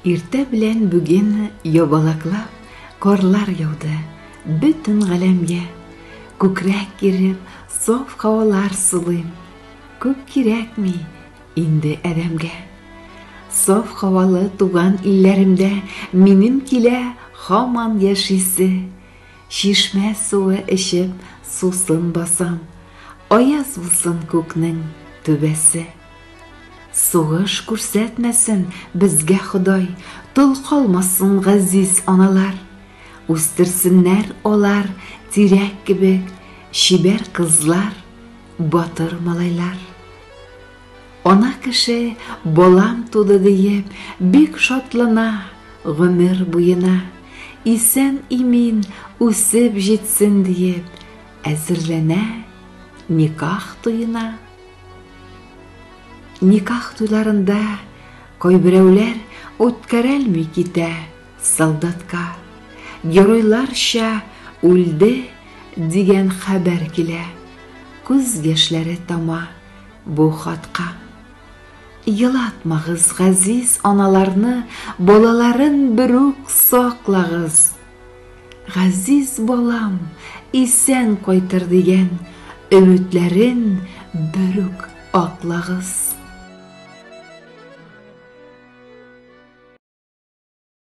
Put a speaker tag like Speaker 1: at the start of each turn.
Speaker 1: Иртә белән бүген ябалаклап корлар яуды бөтен галәмгә. Күкрәк киреп, саф һавалар сулыйм. Күп кирәкми инде әдәмгә. Саф һавалы туган илләремдә минем килә һаман яшисе. Чишмә суы эчеп сусын басам, аяз булсын күкнең түбәсе. Сугыш күрсәтмәсен безгә Ходай, тол калмасын газиз аналар. Үстерсеннәр алар тирәк кебек, чибәр кызлар, батыр малайлар. Ана кеше балам туды диеп, бик шатлана гомер буена. Исән имин үсеп җитсен диеп, әзерләнә никах туена. Никах туйларында кайберәүләр үткәрелми китә солдатка. Геройларча үлде дигән хәбәр килә. Күз яшьләре тама бу хатка. Елатмагыз газиз аналарны, балаларын бер үк саклагыз. Газиз балам, исән кайтыр дигән өметләрен бер үк аклагыз.